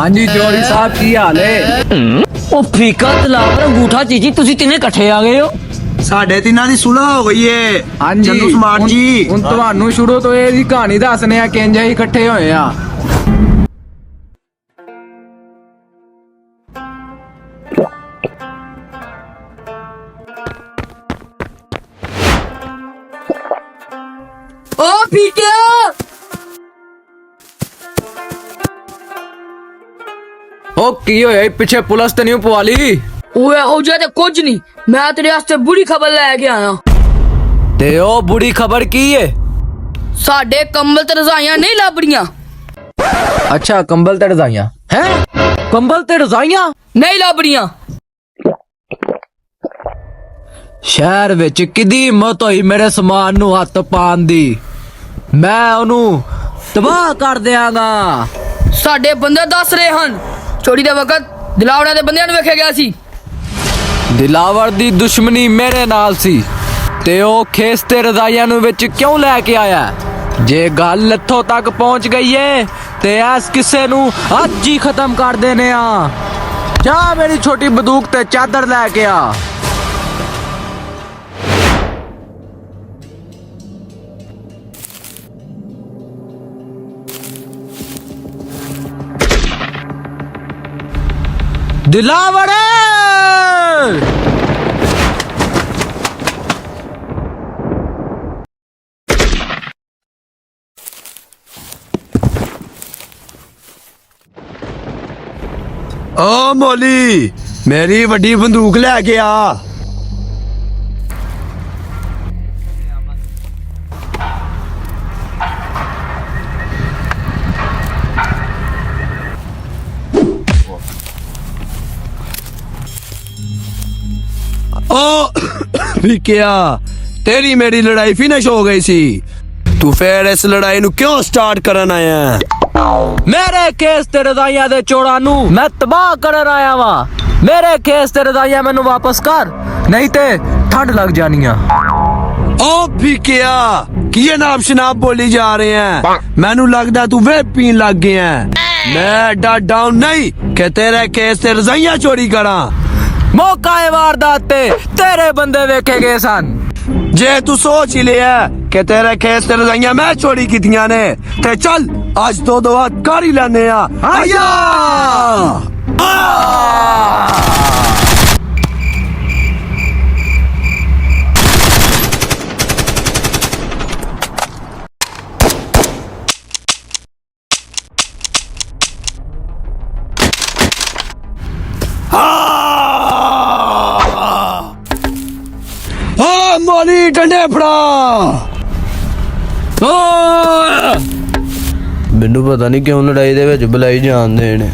हाँ जी चौधरी साहब की हाल है। ਉਹ ਫੀਕਾ ਤਲਾਵਰ ਅੰਗੂਠਾ ਚੀਚੀ ਤੁਸੀਂ ਤਿੰਨੇ ਇਕੱਠੇ ਆ ਗਏ ਹੋ। ਸਾਡੇ ਤਿੰਨਾਂ ਦੀ ਸੁਲ੍ਹਾ ਹੋ ਗਈ ਏ। हाँ जी ਚੰਦੂ ਸਮਾਰਟ ਜੀ ਹੁਣ ਤੁਹਾਨੂੰ ਸ਼ੁਰੂ ਤੋਂ ਇਹ ਦੀ ਕਹਾਣੀ ਦੱਸਨੇ ਆ ਕਿੰਜ ਅਸੀਂ ਇਕੱਠੇ ਹੋਏ ਆ। ਓ ਫੀਕਿਆ ਉਹ ਕੀ ਹੋਇਆ ਈ? ਪਿੱਛੇ ਪੁਲਿਸ ਤੇ ਨਹੀਂ ਪਵਾ ਲਈ? ਓਏ ਹੋ ਜਾ ਤੇ ਕੁਝ ਨਹੀਂ, ਮੈਂ ਤੇਰੇ ਵਾਸਤੇ ਬੁਰੀ ਖਬਰ ਲੈ ਕੇ ਆਇਆ। ਤੇ ਉਹ ਬੁਰੀ ਖਬਰ ਕੀ ਏ? ਸਾਡੇ ਕੰਬਲ ਤੇ ਰਜ਼ਾਈਆਂ ਨਹੀਂ ਲੱਭੜੀਆਂ। ਅੱਛਾ ਕੰਬਲ ਤੇ ਰਜ਼ਾਈਆਂ ਹੈ? ਕੰਬਲ ਤੇ ਰਜ਼ਾਈਆਂ ਨਹੀਂ ਲੱਭੜੀਆਂ। ਸ਼ਹਿਰ ਵਿੱਚ ਕਿਦੀ ਹਿੰਮਤ ਹੋਈ ਮੇਰੇ ਸਮਾਨ ਨੂੰ ਹੱਥ ਪਾਉਣ ਦੀ? ਮੈਂ ਉਹਨੂੰ ਤਬਾਹ ਕਰ ਦਿਆਂਗਾ। ਸਾਡੇ ਬੰਦੇ ਦੱਸ ਰਹੇ ਹਨ ਚੋਰੀ ਦੇ ਵਕਤ ਦਿਲਾਵੜਾ ਦੇ ਬੰਦਿਆਂ ਨੂੰ ਵੇਖਿਆ ਗਿਆ ਸੀ। ਦਿਲਾਵਰ ਦੀ ਦੁਸ਼ਮਣੀ ਮੇਰੇ ਨਾਲ ਸੀ ਤੇ ਉਹ ਖੇਸ ਤੇ ਰਜ਼ਾਈਆਂ ਨੂੰ ਵਿੱਚ ਕਿਉਂ ਲੈ ਕੇ ਆਇਆ? ਜੇ ਗੱਲ ਇੱਥੋਂ ਤੱਕ ਪਹੁੰਚ ਗਈ ਏ ਤੇ ਇਸ ਕਿਸੇ ਨੂੰ ਅੱਜ ਹੀ ਖਤਮ ਕਰ ਦੇਨੇ ਆ। ਜਾ ਮੇਰੀ ਛੋਟੀ ਬੰਦੂਕ ਤੇ ਚਾਦਰ ਲੈ ਕੇ ਆ। ਦਿਲਾਵਰ ਓ ਮੋਲੀ ਮੇਰੀ ਵੱਡੀ ਬੰਦੂਕ ਲੈ ਕੇ ਆ। ओ क्या तेरी मेरी लड़ाई फिनिश हो गई सी, तू फिर इस लड़ाई नु क्यों स्टार्ट करन आया? ਮੇਰੇ ਖੇਸ ਤੇ ਰਜ਼ਾਈਆਂ ਦੇ ਚੋੜਾਂ ਨੂੰ ਮੈਂ ਤਬਾਹ ਕਰਨ ਆਇਆ ਵਾਂ। ਮੇਰੇ ਖੇਸ ਤੇ ਰਜ਼ਾਈਆਂ ਮੈਨੂੰ ਵਾਪਸ ਕਰ, ਨਹੀਂ ਤੇ ਠੰਡ ਲੱਗ ਜਾਣੀਆਂ। ओ क्या किए नाब शनाब बोली जा रहे हैं? मैनू लगदा तू वे पीन लग गया है। मैं एडा डाउन नहीं कि तेरे केस ते रजाइयां चोरी करा। ਮੌਕਾ ਏ ਵਾਰਦਾਤ ਤੇ ਤੇਰੇ ਬੰਦੇ ਵੇਖੇ ਗਏ ਸਨ। जे तू सोच ही लिया कि तेरे केस ते रजाइयां मैं चोरी कीतियां ने ते चल आज तो दो हाथ कर ही लेने आ। आया ਮੋਲੀ ਡੰਡੇ ਫੜਾ। ਮੈਨੂੰ ਪਤਾ ਨਹੀਂ ਕਿਉਂ ਲੜਾਈ ਦੇ ਵਿੱਚ ਬੁਲਾਈ ਜਾਂਦੇ ਨੇ।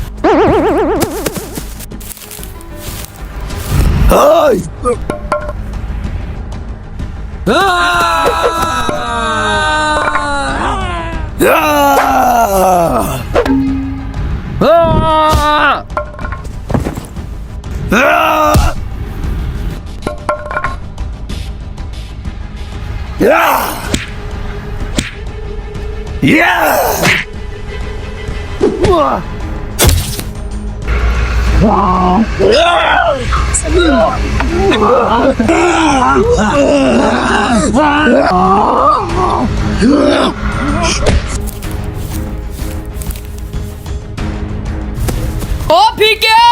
ਓ ਫੀਕਿਆ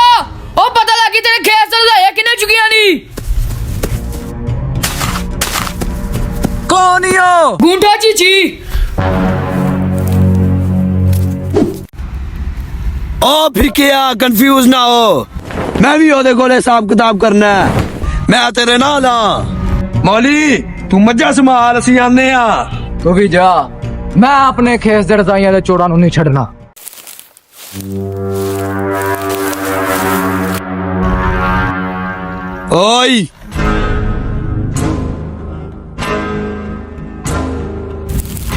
ਓ ਪਤਾ ਲੱਗੀ ਤੇਰੇ ਖੇਸ ਤੇ ਰਜ਼ਾਈਆਂ ਕਿੰਨੇ ਚੁੱਕੀਆਂ ਨਹੀਂ। ਕੌਣ ਈ ਓ? ਗੁੰਡਾ ਚੀਚੀ। ओ फिर क्या कंफ्यूज ना हो, मैं भी ओदे कोले हिसाब किताब करना है। मैं तेरे नाल हां। मौली तू मज्जा संभाल, ਅਸੀਂ ਆਨੇ ਆ। ਤੂੰ ਵੀ ਜਾ, ਮੈਂ ਆਪਣੇ ਖੇਸ ਦੇ ਰਜ਼ਾਈਆਂ ਦੇ ਚੋੜਾਂ ਨੂੰ ਨਹੀਂ ਛੱਡਣਾ। ਓਏ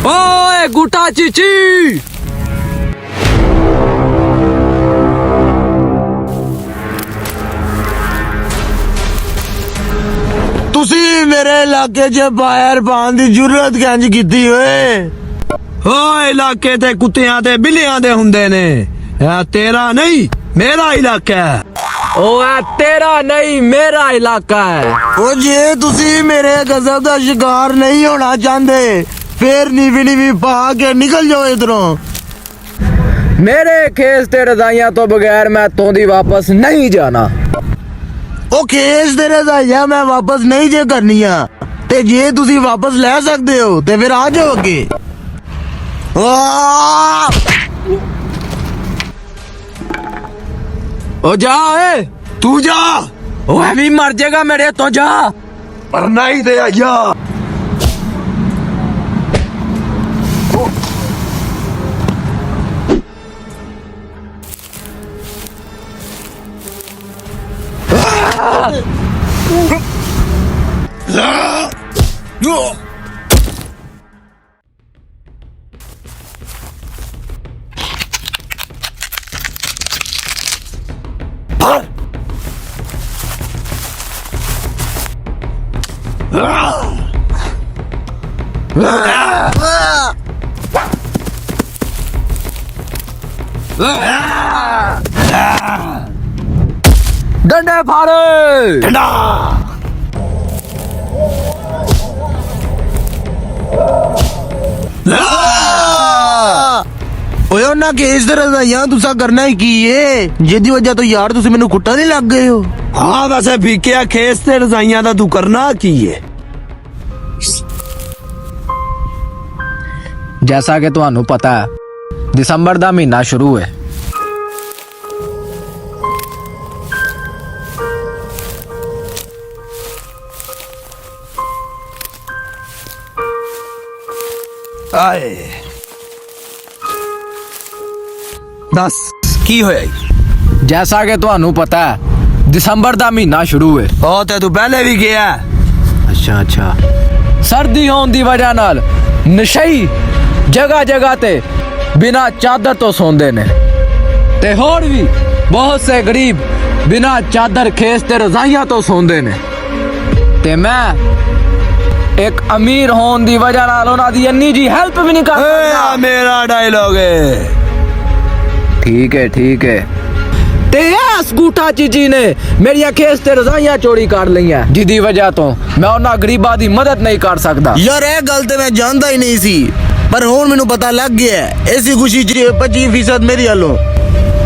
ਓਏ ਗੁੱਟਾ ਚੀਚੀ ਤੁਸੀਂ ਮੇਰੇ ਇਲਾਕੇ 'ਚ ਫਾਇਰ ਪਾਉਣ ਦੀ ਜ਼ਰੂਰਤ ਕਿੰਜ ਕੀਤੀ ਓਏ? ਓ ਇਲਾਕੇ ਤੇ ਕੁੱਤਿਆਂ ਤੇ ਬਿੱਲੀਆਂ ਦੇ ਹੁੰਦੇ ਨੇ, तेरा नहीं मेरा इलाका है। ਉਹ ਹੈ ਤੇਰਾ ਨਹੀਂ ਮੇਰਾ ਇਲਾਕਾ ਹੈ। ਉਹ ਜੇ ਤੁਸੀਂ ਮੇਰੇ ਗਜ਼ਬ ਦਾ ਸ਼ਿਕਾਰ ਨਹੀਂ ਹੋਣਾ ਚਾਹੁੰਦੇ ਫੇਰ ਨੀਵੀਂ ਨੀਵੀਂ ਪਾ ਕੇ ਨਿਕਲ ਜਾਓ ਇਧਰੋਂ। ਮੇਰੇ ਖੇਸ ਤੇ ਰਜ਼ਾਈਆਂ ਤੋਂ ਬਗੈਰ ਮੈਂ ਤੋਂਦੀ ਵਾਪਸ ਨਹੀਂ ਜਾਣਾ। ਉਹ ਖੇਸ ਦੇ ਰਜ਼ਾਈਆਂ ਮੈਂ ਵਾਪਸ ਨਹੀਂ ਜੇ ਕਰਨੀਆਂ ਤੇ ਜੇ ਤੁਸੀਂ ਵਾਪਸ ਲੈ ਸਕਦੇ ਹੋ ਤੇ ਫਿਰ ਆ ਜਾਓ ਅੱਗੇ। ਆਹ! ਉਹ ਜਾ ਓਏ तू जा, ਉਹ ਐਵੇਂ ਹੀ ਮਰ ਜਾਏਗਾ ਮੇਰੇ ਤੋਂ ਜਾ। मरना ही दे जा। ਡੰਡੇ ਫਾੜੇ। डंडा। ਓਏ ਉਹਨਾਂ ਕੇਸ ਦੇ ਰਜ਼ਾਈਆਂ ਤੁਸੀਂ ਕਰਨਾ ਹੀ ਕੀ ਏ ਜਿਹਦੀ ਵਜ੍ਹਾ ਤੋਂ ਯਾਰ ਤੁਸੀਂ ਮੈਨੂੰ ਕੁੱਟਣ ਨਹੀਂ ਲੱਗ ਗਏ ਹੋ। हाँ वैसे भीकिया खेस ते रजाइयां दा तू करना की है? ਜੈਸਾ ਕਿ ਤੁਹਾਨੂੰ ਪਤਾ ਹੈ ਦਸੰਬਰ ਦਾ ਮਹੀਨਾ ਸ਼ੁਰੂ ਹੈ। आए दस की होया? ਜੈਸਾ ਕਿ ਤੁਹਾਨੂੰ ਪਤਾ ਹੈ ਦਸੰਬਰ ਦਾ ਮਹੀਨਾ ਸ਼ੁਰੂ ਹੈ। ओ ते तू पहले भी गया। ਅੱਛਾ ਸਰਦੀ ਹੋਣ ਦੀ ਵਜ੍ਹਾ ਨਾਲ ਨਸ਼ਈ ਜਗ੍ਹਾ ਜਗ੍ਹਾ ਤੇ ਬਿਨਾਂ ਚਾਦਰ ਤੋਂ ਸੌਂਦੇ ਨੇ ਤੇ ਹੋਰ ਵੀ ਬਹੁਤ ਸੇ ਗਰੀਬ ਬਿਨਾਂ ਚਾਦਰ ਖੇਸ ਤੇ ਰਜ਼ਾਈਆਂ ਤੋਂ ਸੌਂਦੇ ਨੇ ਤੇ ਮੈਂ ਇੱਕ ਅਮੀਰ ਹੋਣ ਦੀ ਵਜ੍ਹਾ ਨਾਲ ਉਹਨਾਂ ਦੀ ਇੰਨੀ ਜੀ ਹੈਲਪ ਵੀ ਨਹੀਂ ਕਰ ए, ਸਕਦਾ। मेरा डायलॉग है। ਠੀਕ ਹੈ ਤੇ ਇਸ ਗੂਠਾ ਚੀਜੀ ਨੇ ਮੇਰੀਆਂ ਖੇਸ ਤੇ ਰਜ਼ਾਈਆਂ ਚੋਰੀ ਕਰ ਲਈਆਂ ਜਿਹਦੀ ਵਜ੍ਹਾ ਤੋਂ ਮੈਂ ਉਹਨਾਂ ਗਰੀਬਾਂ ਦੀ ਮਦਦ ਨਹੀਂ ਕਰ ਸਕਦਾ। ਯਾਰ ਇਹ ਗੱਲ ਤੇ ਮੈਂ ਜਾਣਦਾ ਹੀ ਨਹੀਂ ਸੀ ਪਰ ਹੁਣ ਮੈਨੂੰ ਪਤਾ ਲੱਗ ਗਿਆ ਐਸੀ ਖੁਸ਼ੀ 'ਚ 25% ਮੇਰੀ ਵੱਲੋਂ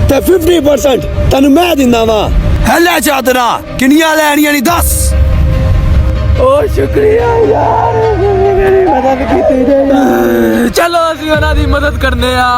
ते 50% तेन मैं दिंदा वा। हल्ले चादरा किनिया लैनियां नहीं दस। ਓ ਸ਼ੁਕਰੀਆ ਯਾਰ ਮੇਰੀ ਮਦਦ ਕੀਤੀ ਜੇ। ਚਲੋ ਅਸੀਂ ਉਹਨਾਂ ਦੀ ਮਦਦ ਕਰਨੇ ਆ।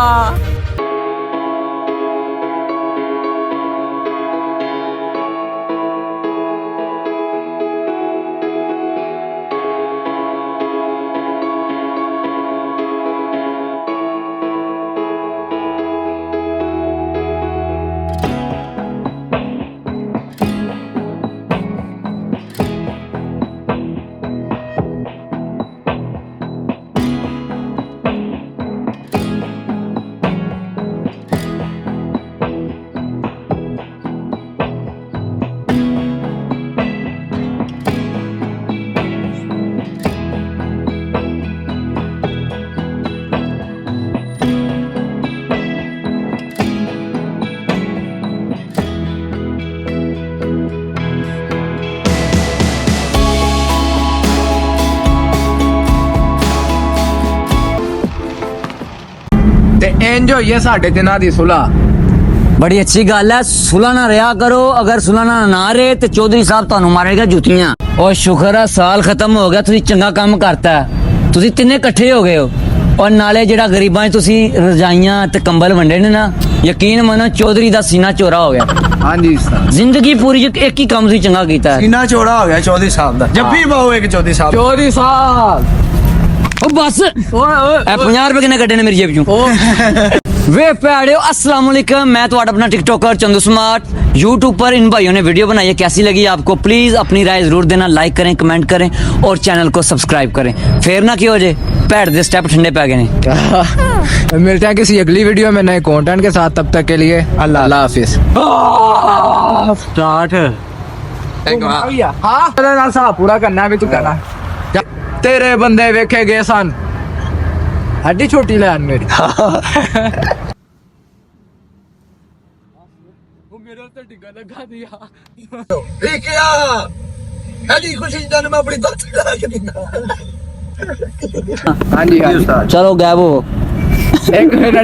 ਤੇ ਇੰਜ ਹੋਈ ਹੈ ਸਾਡੇ ਦਿਨਾਂ ਦੀ ਸੁਲਾ। बड़ी अच्छी गल है सुलह ना रहा करो अगर सुलह ना रहे तो चौधरी साहब ਤੁਹਾਨੂੰ ਮਾਰੇਗਾ ਜੁੱਤੀਆਂ। और शुक्र है साल खत्म हो गया ਤੁਸੀਂ ਚੰਗਾ ਕੰਮ ਕਰਤਾ ਤੁਸੀਂ ਤਿੰਨੇ ਇਕੱਠੇ ਹੋ ਗਏ ਹੋ और ਨਾਲੇ ਜਿਹੜਾ ਗਰੀਬਾਂ 'ਚ ਤੁਸੀਂ ਰਜਾਈਆਂ ਤੇ ਕੰਬਲ ਵੰਡੇ ਨੇ ਨਾ ਯਕੀਨ ਮੰਨੋ ਚੌਧਰੀ ਦਾ ਸੀਨਾ ਚੋਰਾ ਹੋ ਗਿਆ। ਹਾਂਜੀ ਸਰ ਜ਼ਿੰਦਗੀ ਪੂਰੀ ਇੱਕ ਹੀ ਕੰਮ ਤੁਸੀਂ ਚੰਗਾ ਕੀਤਾ ਹੈ। सीना चौड़ा हो गया चौधरी साहब दा। जब भी बहु एक चौधरी साहब। ਚੌਧਰੀ ਸਾਹਿਬ ਉਹ ਬਸ ਓਏ ਇਹ 50 ਰੁਪਏ ਕਿੰਨੇ ਕੱਢੇ ਨੇ ਮੇਰੀ ਜੇਬ 'ਚੋਂ। वे प्यारे अस्सलाम वालेकुम मैं तो अपना टिकटॉकर चंदू स्मार्ट यूट्यूब पर इन भाइयों ने वीडियो बनाई है कैसी लगी आपको प्लीज अपनी राय जरूर देना लाइक करें कमेंट करें और चैनल को सब्सक्राइब करें फिर ना क्यों हो जाए पैड दे स्टेप ठंडे पै गए ने। मिलते हैं किसी अगली वीडियो में नए कंटेंट के साथ तब तक के लिए अल्लाह हाफिज। स्टार्ट हाँ तेरे नाल साहब पूरा करना है भी तू कहना जा। तेरे बंदे वेखे गए सन हड्डी छोटी लैन मेरी। ਤੇ ਟਿੱਕਾ ਲਗਾ ਦਿਆ ਫਿਕਿਆ ਐਡੀ ਖੁਸ਼ੀ ਜਨ ਮੈਂ ਆਪਣੀ ਬੱਤ ਕਰਾ ਕੇ ਦਿੰਦਾ ਹਾਂਜੀ ਹਾਂਜੀ ਚਲੋ ਗਾਇਬ ਹੋ ਇੱਕ ਮਿੰਟ